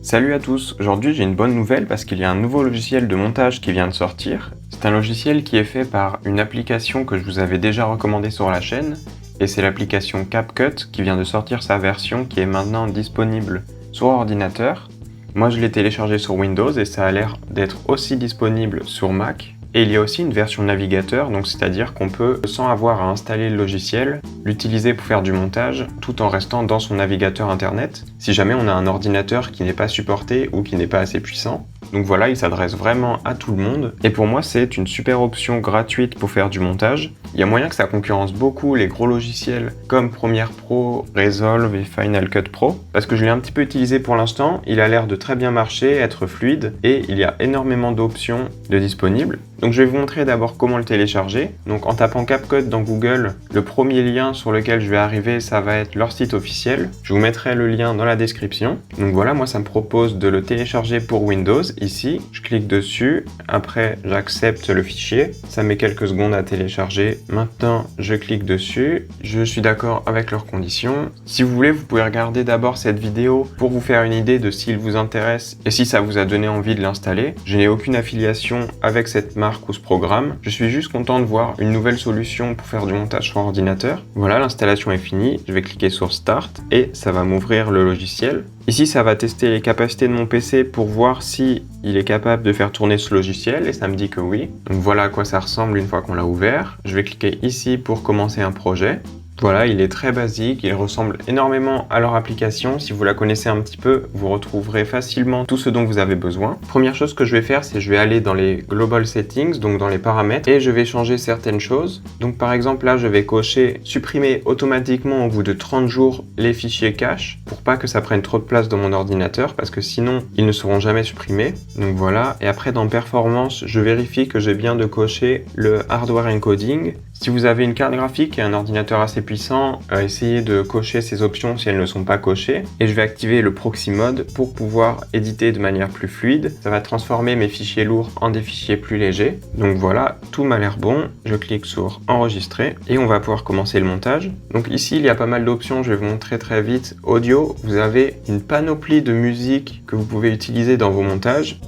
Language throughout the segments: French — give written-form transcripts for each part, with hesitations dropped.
Salut à tous, aujourd'hui j'ai une bonne nouvelle parce qu'il y a un nouveau logiciel de montage qui vient de sortir. C'est un logiciel qui est fait par une application que je vous avais déjà recommandée sur la chaîne, et c'est l'application CapCut qui vient de sortir sa version qui est maintenant disponible sur ordinateur. Moi je l'ai téléchargé sur Windows et ça a l'air d'être aussi disponible sur Mac. Et il y a aussi une version navigateur, donc c'est-à-dire qu'on peut, sans avoir à installer le logiciel, l'utiliser pour faire du montage tout en restant dans son navigateur internet, si jamais on a un ordinateur qui n'est pas supporté ou qui n'est pas assez puissant. Donc voilà, il s'adresse vraiment à tout le monde. Et pour moi, c'est une super option gratuite pour faire du montage. Il y a moyen que ça concurrence beaucoup les gros logiciels comme Premiere Pro, Resolve et Final Cut Pro. Parce que je l'ai un petit peu utilisé pour l'instant, il a l'air de très bien marcher, être fluide, et il y a énormément d'options de disponibles. Donc je vais vous montrer d'abord comment le télécharger. Donc en tapant CapCut dans Google, le premier lien sur lequel je vais arriver, ça va être leur site officiel. Je vous mettrai le lien dans la description. Donc voilà, moi ça me propose de le télécharger pour Windows. Ici, je clique dessus, après j'accepte le fichier, ça met quelques secondes à télécharger. Maintenant, je clique dessus, je suis d'accord avec leurs conditions. Si vous voulez, vous pouvez regarder d'abord cette vidéo pour vous faire une idée de s'il vous intéresse et si ça vous a donné envie de l'installer. Je n'ai aucune affiliation avec cette marque ou ce programme, je suis juste content de voir une nouvelle solution pour faire du montage sur ordinateur. Voilà, l'installation est finie, je vais cliquer sur Start et ça va m'ouvrir le logiciel. Ici, ça va tester les capacités de mon PC pour voir si il est capable de faire tourner ce logiciel et ça me dit que oui. Donc voilà à quoi ça ressemble une fois qu'on l'a ouvert. Je vais cliquer ici pour commencer un projet. Voilà, il est très basique, il ressemble énormément à leur application. Si vous la connaissez un petit peu, vous retrouverez facilement tout ce dont vous avez besoin. Première chose que je vais faire, c'est je vais aller dans les Global Settings, donc dans les paramètres, et je vais changer certaines choses. Donc par exemple là, je vais cocher supprimer automatiquement au bout de 30 jours les fichiers cache, pour pas que ça prenne trop de place dans mon ordinateur, parce que sinon, ils ne seront jamais supprimés. Donc voilà, et après dans Performance, je vérifie que j'ai bien de cocher le Hardware Encoding. Si vous avez une carte graphique et un ordinateur assez puissant, essayez de cocher ces options si elles ne sont pas cochées. Et je vais activer le Proxy Mode pour pouvoir éditer de manière plus fluide. Ça va transformer mes fichiers lourds en des fichiers plus légers. Donc voilà, tout m'a l'air bon. Je clique sur Enregistrer et on va pouvoir commencer le montage. Donc ici, il y a pas mal d'options, je vais vous montrer très vite. Audio, vous avez une panoplie de musique que vous pouvez utiliser dans vos montages,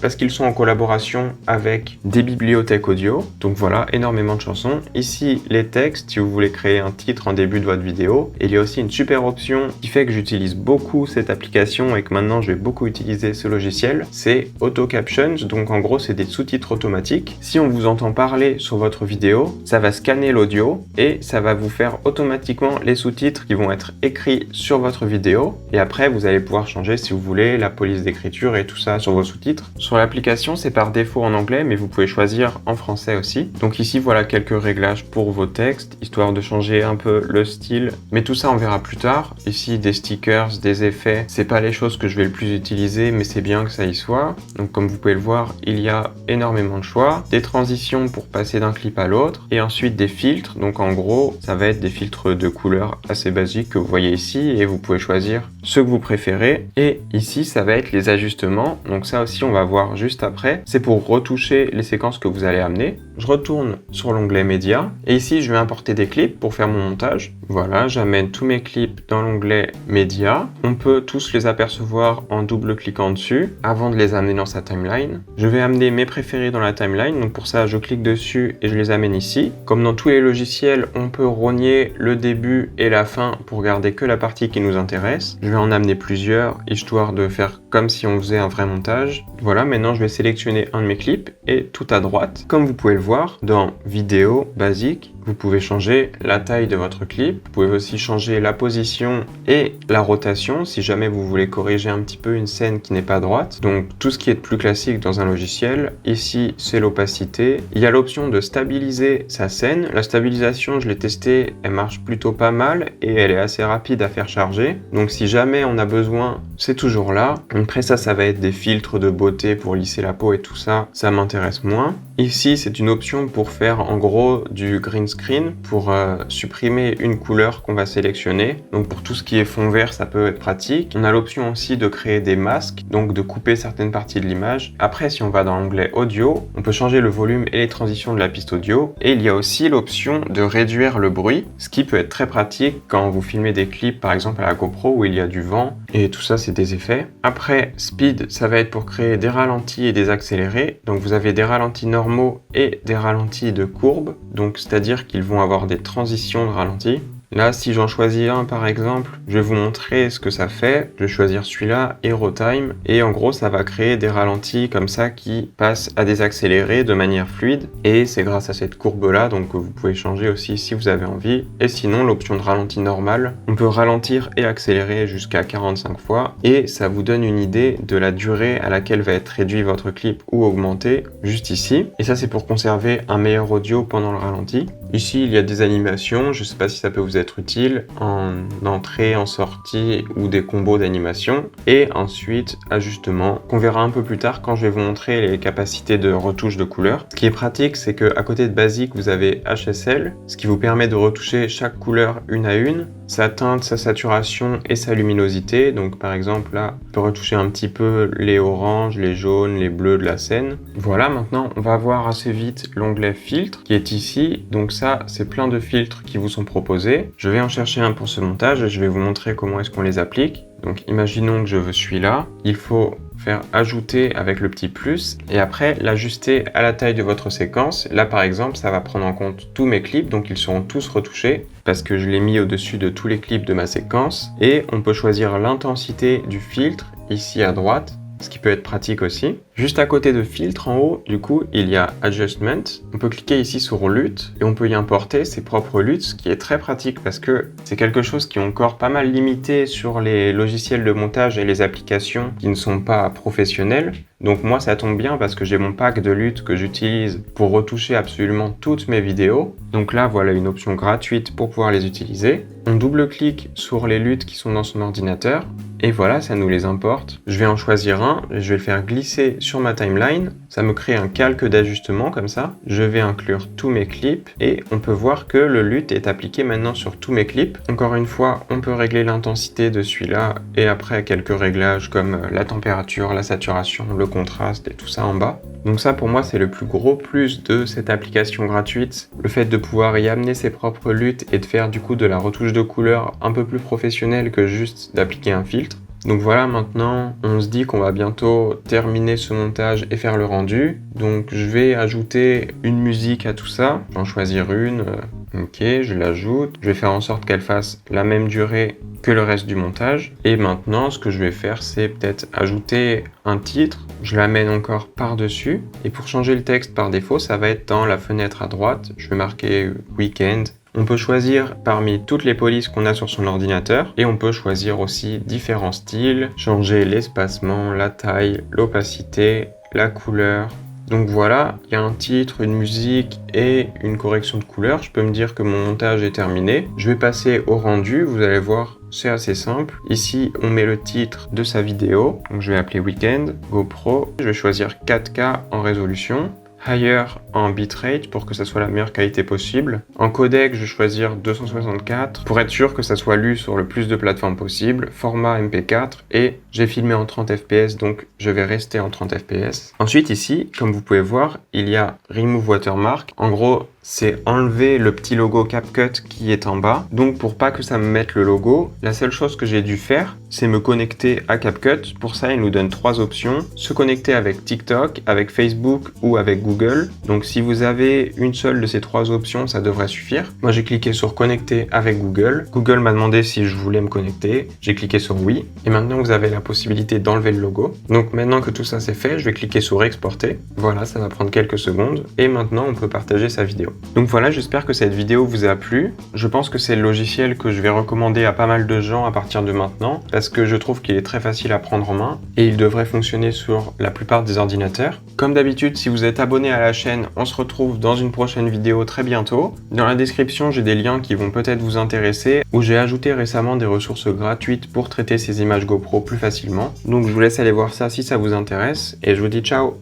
parce qu'ils sont en collaboration avec des bibliothèques audio. Donc voilà, énormément de chansons. Ici, les textes, si vous voulez créer un titre en début de votre vidéo. Et il y a aussi une super option qui fait que j'utilise beaucoup cette application et que maintenant je vais beaucoup utiliser ce logiciel. C'est Auto Captions, donc en gros c'est des sous-titres automatiques. Si on vous entend parler sur votre vidéo, ça va scanner l'audio et ça va vous faire automatiquement les sous-titres qui vont être écrits sur votre vidéo. Et après, vous allez pouvoir changer si vous voulez la police d'écriture et tout ça sur vos sous-titres. Sur l'application, c'est par défaut en anglais, mais vous pouvez choisir en français aussi. Donc ici, voilà quelques réglages pour vos textes, histoire de changer un peu le style. Mais tout ça, on verra plus tard. Ici, des stickers, des effets. C'est pas les choses que je vais le plus utiliser, mais c'est bien que ça y soit. Donc comme vous pouvez le voir, il y a énormément de choix. Des transitions pour passer d'un clip à l'autre. Et ensuite, des filtres. Donc en gros, ça va être des filtres de couleurs assez basiques que vous voyez ici. Et vous pouvez choisir ceux que vous préférez. Et ici, ça va être les ajustements. Donc ça aussi, on va voir juste après, c'est pour retoucher les séquences que vous allez amener. Je retourne sur l'onglet Média et ici je vais importer des clips pour faire mon montage. Voilà, j'amène tous mes clips dans l'onglet Média. On peut tous les apercevoir en double-cliquant dessus avant de les amener dans sa timeline. Je vais amener mes préférés dans la timeline, donc pour ça je clique dessus et je les amène ici. Comme dans tous les logiciels, on peut rogner le début et la fin pour garder que la partie qui nous intéresse. Je vais en amener plusieurs, histoire de faire comme si on faisait un vrai montage. Voilà, maintenant je vais sélectionner un de mes clips et tout à droite, comme vous pouvez le voir, dans vidéo basique, vous pouvez changer la taille de votre clip. Vous pouvez aussi changer la position et la rotation si jamais vous voulez corriger un petit peu une scène qui n'est pas droite. Donc tout ce qui est de plus classique dans un logiciel. Ici, c'est l'opacité. Il y a l'option de stabiliser sa scène. La stabilisation, je l'ai testée, elle marche plutôt pas mal et elle est assez rapide à faire charger. Donc si jamais on a besoin, c'est toujours là. Après ça va être des filtres de beauté pour lisser la peau et tout ça. Ça m'intéresse moins. Ici, c'est une option pour faire en gros du green screen pour supprimer une couleur qu'on va sélectionner. Donc pour tout ce qui est fond vert, ça peut être pratique. On a l'option aussi de créer des masques, donc de couper certaines parties de l'image. Après, si on va dans l'onglet audio, on peut changer le volume et les transitions de la piste audio. Et il y a aussi l'option de réduire le bruit, ce qui peut être très pratique quand vous filmez des clips, par exemple à la GoPro où il y a du vent. Et tout ça, c'est des effets. Après, speed, ça va être pour créer des ralentis et des accélérés. Donc vous avez des ralentis normaux et des ralentis de courbe. Donc c'est-à-dire qu'ils vont avoir des transitions de ralentis. Là, si j'en choisis un par exemple, je vais vous montrer ce que ça fait. Je vais choisir celui-là, Hero Time, et en gros, ça va créer des ralentis comme ça qui passent à des accélérés de manière fluide. Et c'est grâce à cette courbe-là, donc que vous pouvez changer aussi si vous avez envie. Et sinon, l'option de ralenti normal, on peut ralentir et accélérer jusqu'à 45 fois. Et ça vous donne une idée de la durée à laquelle va être réduit votre clip ou augmenté, juste ici. Et ça, c'est pour conserver un meilleur audio pendant le ralenti. Ici, il y a des animations, je ne sais pas si ça peut vous être utile, en entrée, en sortie ou des combos d'animation. Et ensuite, ajustement, qu'on verra un peu plus tard quand je vais vous montrer les capacités de retouche de couleurs. Ce qui est pratique, c'est qu'à côté de Basic, vous avez HSL, ce qui vous permet de retoucher chaque couleur une à une, sa teinte, sa saturation et sa luminosité. Donc par exemple, là, on peut retoucher un petit peu les oranges, les jaunes, les bleus de la scène. Voilà, maintenant, on va voir assez vite l'onglet filtre qui est ici. Donc ça, c'est plein de filtres qui vous sont proposés. Je vais en chercher un pour ce montage et je vais vous montrer comment est-ce qu'on les applique. Donc imaginons que je veux celui-là. Il faut faire ajouter avec le petit plus et après l'ajuster à la taille de votre séquence. Là par exemple, ça va prendre en compte tous mes clips, donc ils seront tous retouchés parce que je l'ai mis au-dessus de tous les clips de ma séquence. Et on peut choisir l'intensité du filtre ici à droite, ce qui peut être pratique aussi. Juste à côté de filtre en haut, du coup, il y a Adjustment. On peut cliquer ici sur LUT et on peut y importer ses propres LUTs, ce qui est très pratique parce que c'est quelque chose qui est encore pas mal limité sur les logiciels de montage et les applications qui ne sont pas professionnelles. Donc moi, ça tombe bien parce que j'ai mon pack de LUT que j'utilise pour retoucher absolument toutes mes vidéos. Donc là, voilà une option gratuite pour pouvoir les utiliser. On double-clique sur les LUT qui sont dans son ordinateur. Et voilà, ça nous les importe. Je vais en choisir un, et je vais le faire glisser sur ma timeline. Ça me crée un calque d'ajustement comme ça. Je vais inclure tous mes clips et on peut voir que le LUT est appliqué maintenant sur tous mes clips. Encore une fois, on peut régler l'intensité de celui-là et après quelques réglages comme la température, la saturation, le contraste et tout ça en bas. Donc ça pour moi c'est le plus gros plus de cette application gratuite, le fait de pouvoir y amener ses propres LUT et de faire du coup de la retouche de couleurs un peu plus professionnelle que juste d'appliquer un filtre. Donc voilà, maintenant on se dit qu'on va bientôt terminer ce montage et faire le rendu. Donc je vais ajouter une musique à tout ça, je vais en choisir une, ok, je l'ajoute, je vais faire en sorte qu'elle fasse la même durée que le reste du montage. Et maintenant ce que je vais faire c'est peut-être ajouter un titre, je l'amène encore par-dessus. Et pour changer le texte par défaut, ça va être dans la fenêtre à droite, je vais marquer Weekend. On peut choisir parmi toutes les polices qu'on a sur son ordinateur et on peut choisir aussi différents styles, changer l'espacement, la taille, l'opacité, la couleur. Donc voilà, il y a un titre, une musique et une correction de couleur. Je peux me dire que mon montage est terminé. Je vais passer au rendu, vous allez voir, c'est assez simple. Ici, on met le titre de sa vidéo. Donc je vais appeler Weekend, GoPro. Je vais choisir 4K en résolution. Higher en bitrate pour que ça soit la meilleure qualité possible. En codec, je vais choisir 264 pour être sûr que ça soit lu sur le plus de plateformes possible. Format MP4 et j'ai filmé en 30 fps donc je vais rester en 30 fps. Ensuite ici, comme vous pouvez voir, il y a Remove Watermark. En gros, c'est enlever le petit logo CapCut qui est en bas. Donc pour pas que ça me mette le logo, la seule chose que j'ai dû faire, c'est me connecter à CapCut. Pour ça, il nous donne 3 options. Se connecter avec TikTok, avec Facebook ou avec Google. Donc si vous avez une seule de ces 3 options, ça devrait suffire. Moi, j'ai cliqué sur connecter avec Google. Google m'a demandé si je voulais me connecter. J'ai cliqué sur oui. Et maintenant, vous avez la possibilité d'enlever le logo. Donc maintenant que tout ça c'est fait, je vais cliquer sur exporter. Voilà, ça va prendre quelques secondes. Et maintenant, on peut partager sa vidéo. Donc voilà, j'espère que cette vidéo vous a plu. Je pense que c'est le logiciel que je vais recommander à pas mal de gens à partir de maintenant parce que je trouve qu'il est très facile à prendre en main et il devrait fonctionner sur la plupart des ordinateurs. Comme d'habitude, si vous êtes abonné à la chaîne, on se retrouve dans une prochaine vidéo très bientôt. Dans la description, j'ai des liens qui vont peut-être vous intéresser où j'ai ajouté récemment des ressources gratuites pour traiter ces images GoPro plus facilement. Donc je vous laisse aller voir ça si ça vous intéresse et je vous dis ciao!